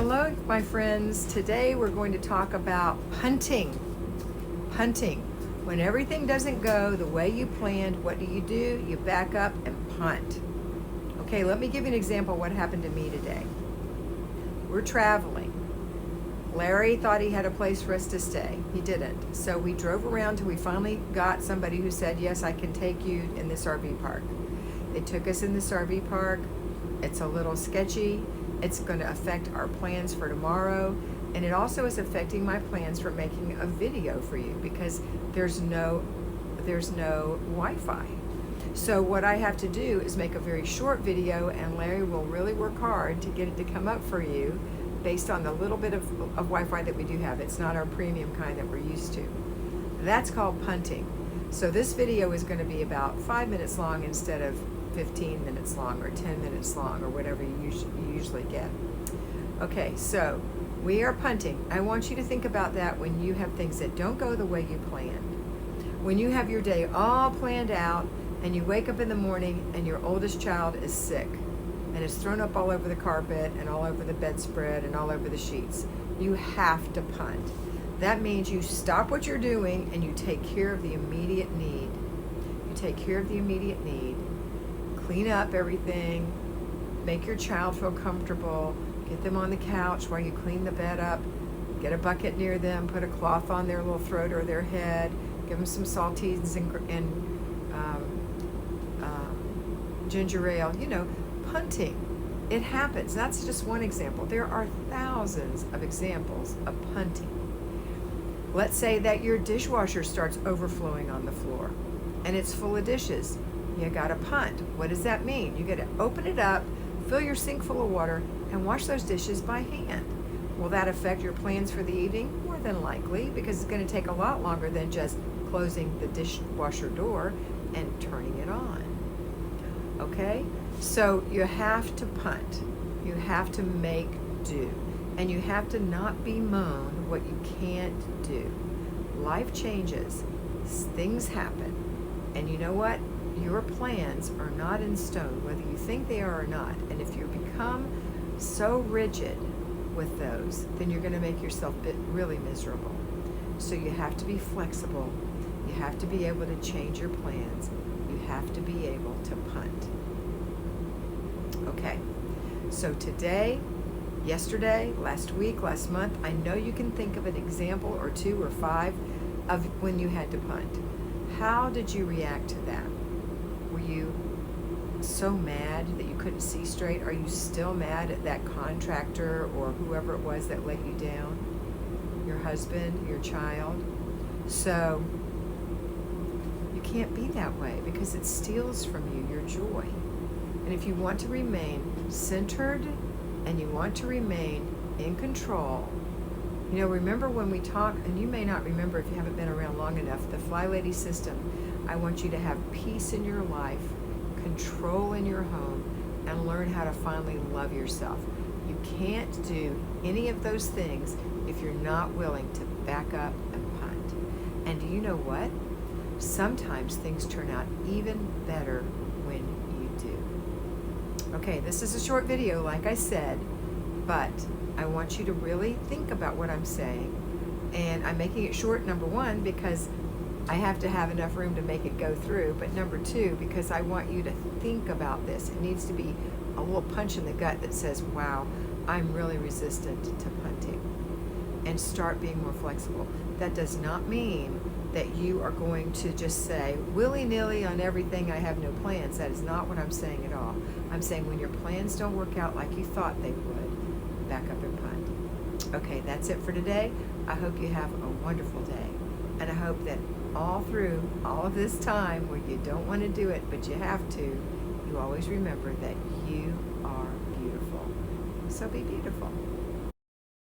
Hello, my friends. Today we're going to talk about punting. Punting. When everything doesn't go the way you planned, what do? You back up and punt. Okay, let me give you an example of what happened to me today. We're traveling. Larry thought he had a place for us to stay. He didn't. So we drove around till we finally got somebody who said, yes, I can take you in this RV park. They took us in this RV park. It's a little sketchy. It's going to affect our plans for tomorrow, and it also is affecting my plans for making a video for you because there's no Wi-Fi. So what I have to do is make a very short video, and Larry will really work hard to get it to come up for you based on the little bit of Wi-Fi that we do have. It's not our premium kind that we're used to. That's called punting. So this video is going to be about 5 minutes long instead of 15 minutes long or 10 minutes long or whatever you usually get. Okay, so we are punting. I want you to think about that when you have things that don't go the way you planned. When you have your day all planned out and you wake up in the morning and your oldest child is sick and is thrown up all over the carpet and all over the bedspread and all over the sheets, you have to punt. That means you stop what you're doing and you take care of the immediate need. You take care of the immediate need. Clean up everything, make your child feel comfortable, get them on the couch while you clean the bed up, get a bucket near them, put a cloth on their little throat or their head, give them some saltines and ginger ale. You know, punting. It happens. That's just one example. There are thousands of examples of punting. Let's say that your dishwasher starts overflowing on the floor and it's full of dishes. You gotta punt. What does that mean? You gotta open it up, fill your sink full of water, and wash those dishes by hand. Will that affect your plans for the evening? More than likely, because it's gonna take a lot longer than just closing the dishwasher door and turning it on. Okay? So you have to punt. You have to make do. And you have to not bemoan what you can't do. Life changes. Things happen. And you know what? Your plans are not in stone, whether you think they are or not. And if you become so rigid with those, then you're going to make yourself really miserable. So you have to be flexible. You have to be able to change your plans. You have to be able to punt. Okay, so today, yesterday, last week, last month, I know you can think of an example or 2 or 5 of when you had to punt. How did you react to that? Were you so mad that you couldn't see straight? Are you still mad at that contractor or whoever it was that let you down? Your husband, your child? So you can't be that way because it steals from you your joy. And if you want to remain centered and you want to remain in control, you know, remember when we talk, and you may not remember if you haven't been around long enough, the FlyLady system. I want you to have peace in your life, control in your home, and learn how to finally love yourself. You can't do any of those things if you're not willing to back up and punt. And do you know what? Sometimes things turn out even better when you do. Okay, this is a short video, like I said, but I want you to really think about what I'm saying. And I'm making it short, number 1, because I have to have enough room to make it go through, but number 2, because I want you to think about this. It needs to be a little punch in the gut that says, wow, I'm really resistant to punting, and start being more flexible. That does not mean that you are going to just say willy-nilly on everything, I have no plans. That is not what I'm saying at all. I'm saying when your plans don't work out like you thought they would, back up and punt. Okay, that's it for today. I hope you have a wonderful day. And I hope that all through all of this time where you don't want to do it, but you have to, you always remember that you are beautiful. So be beautiful.